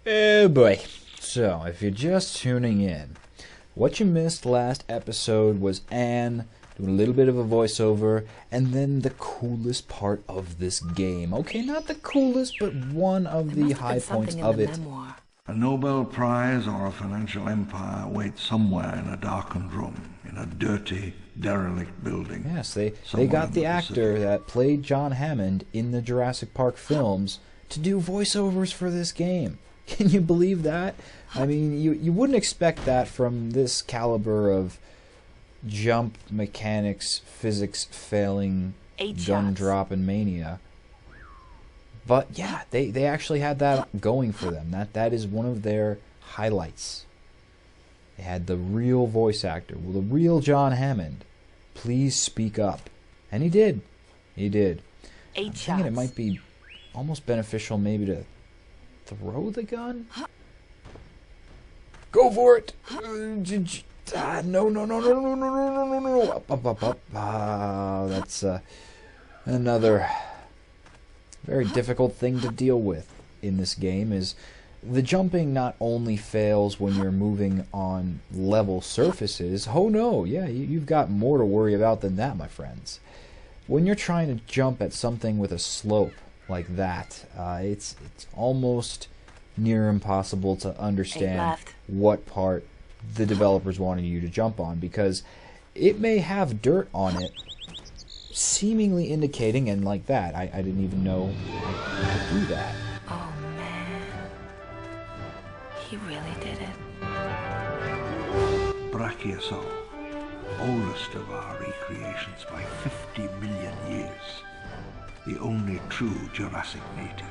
Oh boy. So, if you're just tuning in, what you missed last episode was Anne doing a little bit of a voiceover, and then the coolest part of this game. Okay, not the coolest, but one of the high points of it. A Nobel Prize or a financial empire waits somewhere in a darkened room, in a dirty, derelict building. Yes, they got the actor that played John Hammond in the Jurassic Park films to do voiceovers for this game. Can you believe that? I mean, you wouldn't expect that from this caliber of jump mechanics, physics failing, gun dropping mania. But yeah, they actually had that going for them. That is one of their highlights. They had the real voice actor, the real John Hammond. Please speak up. And he did. He did. I'm thinking it might be almost beneficial maybe to throw the gun? Go for it! No. Up. That's another very difficult thing to deal with in this game is the jumping not only fails when you're moving on level surfaces. Oh no, yeah, you've got more to worry about than that, my friends. When you're trying to jump at something with a slope like that, it's almost near impossible to understand what part the developers wanted you to jump on, because it may have dirt on it seemingly indicating, and like that, I didn't even know I could do that. Oh man, he really did it. Brachiosaur, oldest of our recreations by 50 million years. The only true Jurassic native.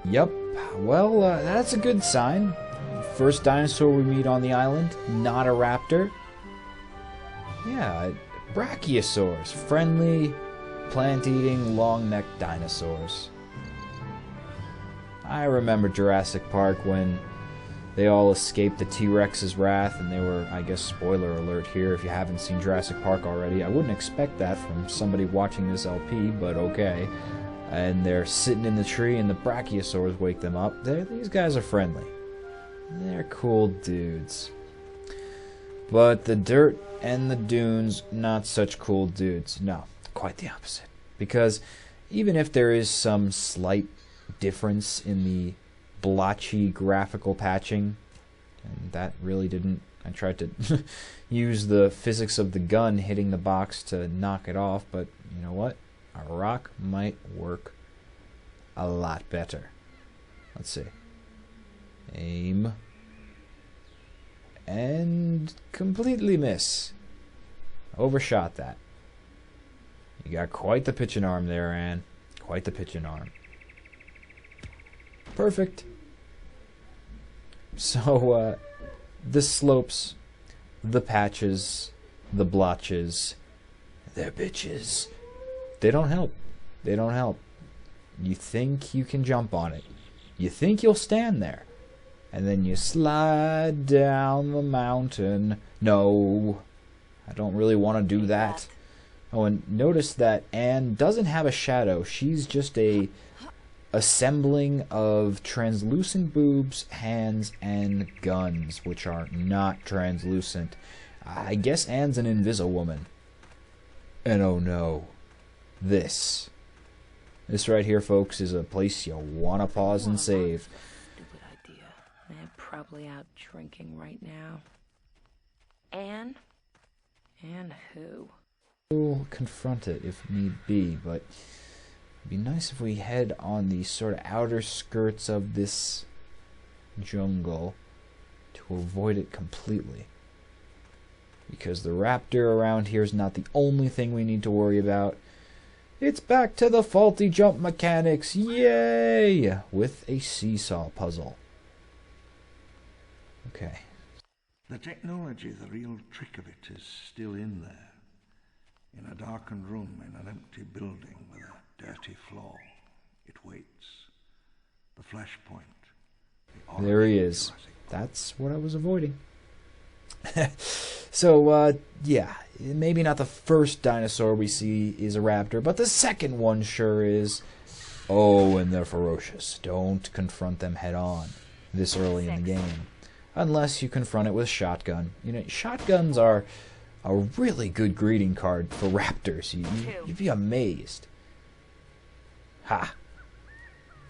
Yep, well, that's a good sign. First dinosaur we meet on the island, not a raptor. Yeah, brachiosaurs, friendly, plant-eating, long-necked dinosaurs. I remember Jurassic Park when they all escaped the T-Rex's wrath, and they were, I guess, spoiler alert here if you haven't seen Jurassic Park already. I wouldn't expect that from somebody watching this LP, but okay. And they're sitting in the tree, and the brachiosaurs wake them up. These guys are friendly. They're cool dudes. But the dirt and the dunes, not such cool dudes. No, quite the opposite. Because even if there is some slight difference in the blotchy graphical patching, and that really didn't... I tried to use the physics of the gun hitting the box to knock it off, but you know what? A rock might work a lot better. Let's see. Aim. And completely miss. Overshot that. You got quite the pitching arm there, Anne. Quite the pitching arm. Perfect. So, the slopes, the patches, the blotches, they're bitches. They don't help. They don't help. You think you can jump on it. You think you'll stand there. And then you slide down the mountain. No, I don't really want to do that. Oh, and notice that Anne doesn't have a shadow. She's just a assembling of translucent boobs, hands, and guns, which are not translucent. I guess Anne's an Invisi-Woman. And oh no. This right here, folks, is a place you want to pause and save. Stupid idea. They're probably out drinking right now. Anne? Anne who? We'll confront it if need be, but it'd be nice if we head on the sort of outer skirts of this jungle to avoid it completely. Because the raptor around here is not the only thing we need to worry about. It's back to the faulty jump mechanics, yay! With a seesaw puzzle. Okay. The technology, the real trick of it, is still in there. In a darkened room, in an empty building with a dirty floor. It waits. The flashpoint. There he is. That's what I was avoiding. So, yeah, maybe not the first dinosaur we see is a raptor, but the second one sure is. Oh, and they're ferocious. Don't confront them head on. this early in the game. Unless you confront it with shotgun. You know, shotguns are a really good greeting card for raptors. You'd be amazed. Ha!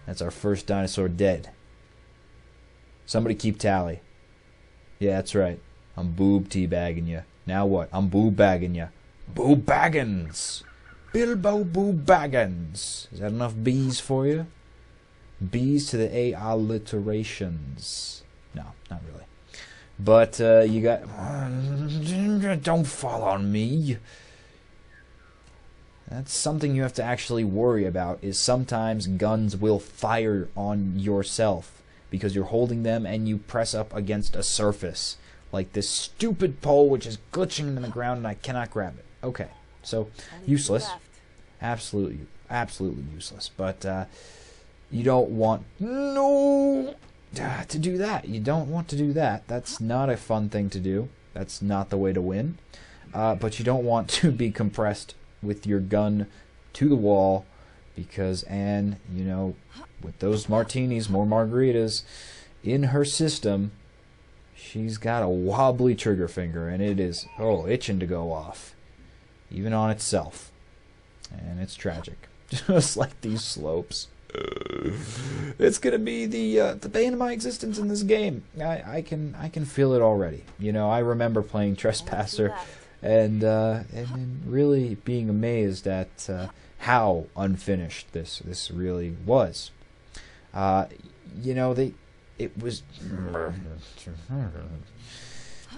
That's our first dinosaur dead. Somebody keep tally. Yeah, that's right. I'm boob teabagging you. Now what? I'm boob bagging you. Boob Baggins! Bilbo Boob Baggins! Is that enough B's for you? B's to the A alliterations. No, not really. But you got... Don't fall on me. That's something you have to actually worry about, is sometimes guns will fire on yourself because you're holding them and you press up against a surface. Like this stupid pole which is glitching in the ground and I cannot grab it. Okay, so useless. Absolutely useless. But you don't want... No! To do that. You don't want to do that. That's not a fun thing to do. That's not the way to win. But you don't want to be compressed with your gun to the wall because Anne, you know, with those martinis, more margaritas, in her system, she's got a wobbly trigger finger and it is, itching to go off. Even on itself. And it's tragic. Just like these slopes. It's gonna be the bane of my existence in this game. I can feel it already. You know, I remember playing Trespasser, and really being amazed at how unfinished this really was. You know, it was.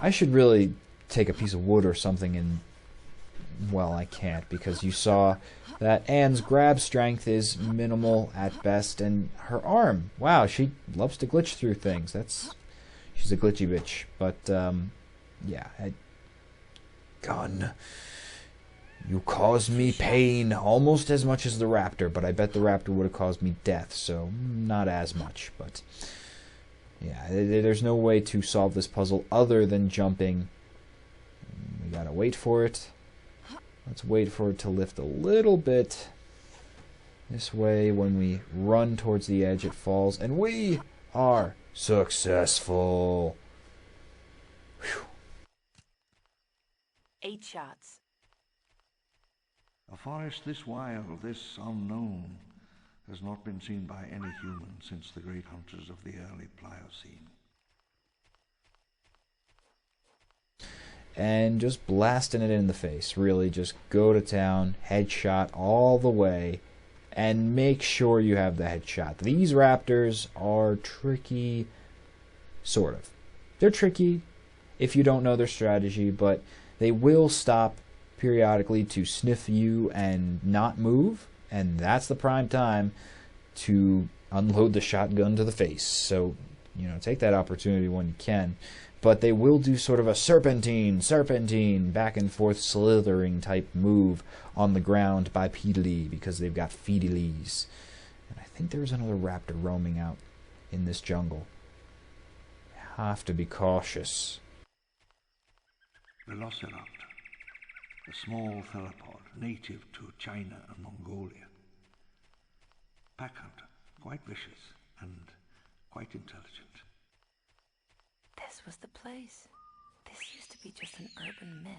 I should really take a piece of wood or something and. Well, I can't because you saw that Anne's grab strength is minimal at best, and her arm, wow, she loves to glitch through things. She's a glitchy bitch. But yeah, gun. You caused me pain almost as much as the raptor, but I bet the raptor would have caused me death, so not as much. But yeah, there's no way to solve this puzzle other than jumping. We gotta wait for it. Let's wait for it to lift a little bit. This way, when we run towards the edge, it falls, and we are successful. Whew. 8 shots. A forest this wild, this unknown, has not been seen by any human since the great hunters of the early Pliocene. And just blasting it in the face. Really, just go to town, headshot all the way, and make sure you have the headshot. These raptors are tricky, sort of. They're tricky if you don't know their strategy, but they will stop periodically to sniff you and not move, and that's the prime time to unload the shotgun to the face. So, you know, take that opportunity when you can. But they will do sort of a serpentine, back and forth slithering type move on the ground bipedally because they've got feetilies. And I think there's another raptor roaming out in this jungle. You have to be cautious. Velociraptor, a small theropod native to China and Mongolia. Pack hunter, quite vicious and quite intelligent. This was the place. This used to be just an urban myth.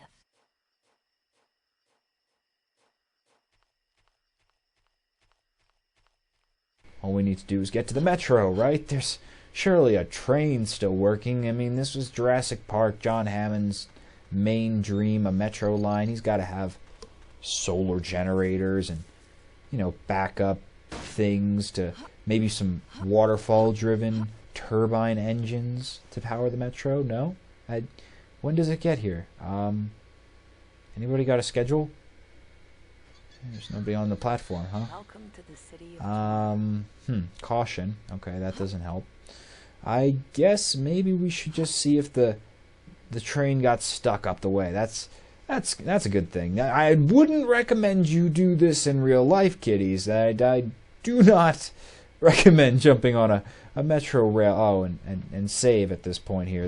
All we need to do is get to the metro, right? There's surely a train still working. I mean, this was Jurassic Park, John Hammond's main dream, a metro line. He's got to have solar generators and, you know, backup things to maybe some waterfall-driven turbine engines to power the metro. No? When does it get here? Anybody got a schedule? There's nobody on the platform, huh? Welcome to the city of Caution. Okay, that doesn't help. I guess maybe we should just see if the train got stuck up the way. That's a good thing. I wouldn't recommend you do this in real life, kiddies. I do not recommend jumping on a metro rail. And save at this point here.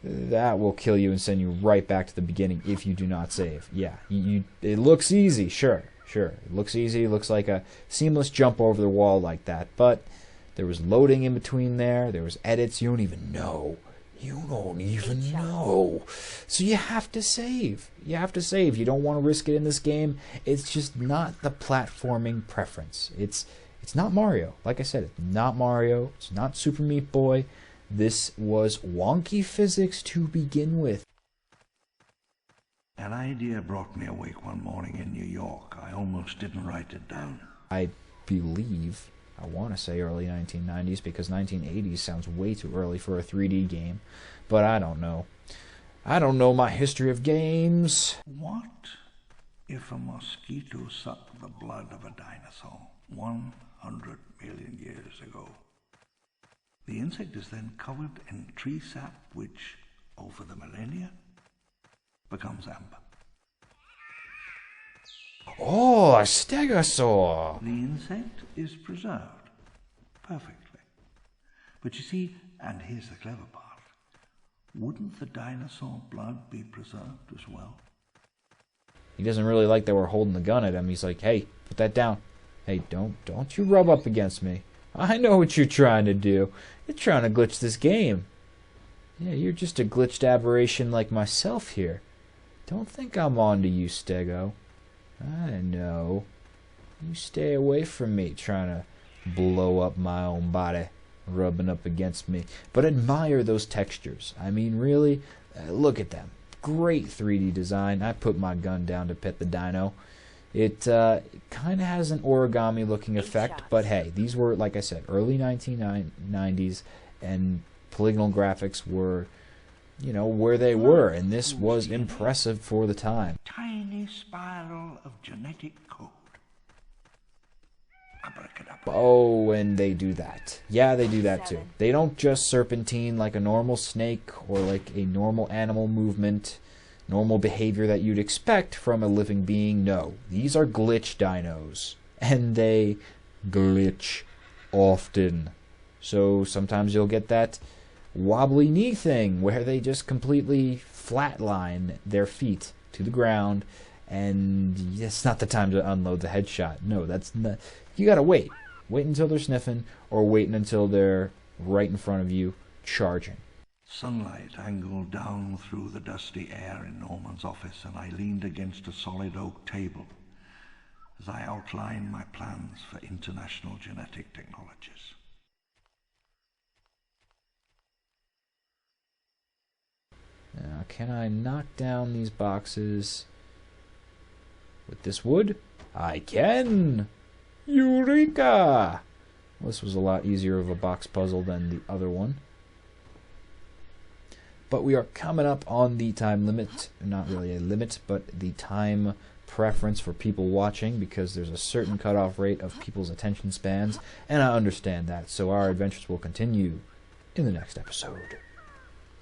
That will kill you and send you right back to the beginning if you do not save. Yeah, it looks easy, sure. It looks easy. It looks like a seamless jump over the wall like that. But There was loading in between there. There was edits. You don't even know. You don't even know. So you have to save. You have to save. You don't want to risk it in this game. It's just not the platforming preference. It's not Mario. Like I said, it's not Mario. It's not Super Meat Boy. This was wonky physics to begin with. An idea brought me awake one morning in New York. I almost didn't write it down. I believe, I want to say early 1990s, because 1980s sounds way too early for a 3D game, but I don't know. I don't know my history of games. What if a mosquito sucked the blood of a dinosaur 100 million years ago? The insect is then covered in tree sap, which, over the millennia, becomes amber. Oh, a stegosaur! The insect is preserved perfectly. But you see, and here's the clever part, wouldn't the dinosaur blood be preserved as well? He doesn't really like that we're holding the gun at him. He's like, hey, put that down. Hey, don't you rub up against me. I know what you're trying to do. You're trying to glitch this game. Yeah, you're just a glitched aberration like myself here. Don't think I'm on to you, Stego. I know. You stay away from me trying to blow up my own body, rubbing up against me. But admire those textures. I mean, really, look at them. Great 3D design. I put my gun down to pet the dino. It kind of has an origami looking effect, but hey, these were, like I said, early 1990s, and polygonal graphics were, you know, where they were, and this was impressive for the time. Tiny spiral of genetic code. Abracadabra. Oh, and they do that. Yeah, they do that too. They don't just serpentine like a normal snake or like a normal animal movement, normal behavior that you'd expect from a living being. No, these are glitch dinos, and they glitch often. So sometimes you'll get that wobbly knee thing where they just completely flatline their feet to the ground, and it's not the time to unload the headshot. No, that's not. You gotta wait. Wait until they're sniffing, or waiting until they're right in front of you, charging. Sunlight angled down through the dusty air in Norman's office, and I leaned against a solid oak table as I outlined my plans for international genetic technologies. Now, can I knock down these boxes with this wood? I can! Eureka! This was a lot easier of a box puzzle than the other one. But we are coming up on the time limit. Not really a limit, but the time preference for people watching, because there's a certain cutoff rate of people's attention spans, and I understand that. So our adventures will continue in the next episode.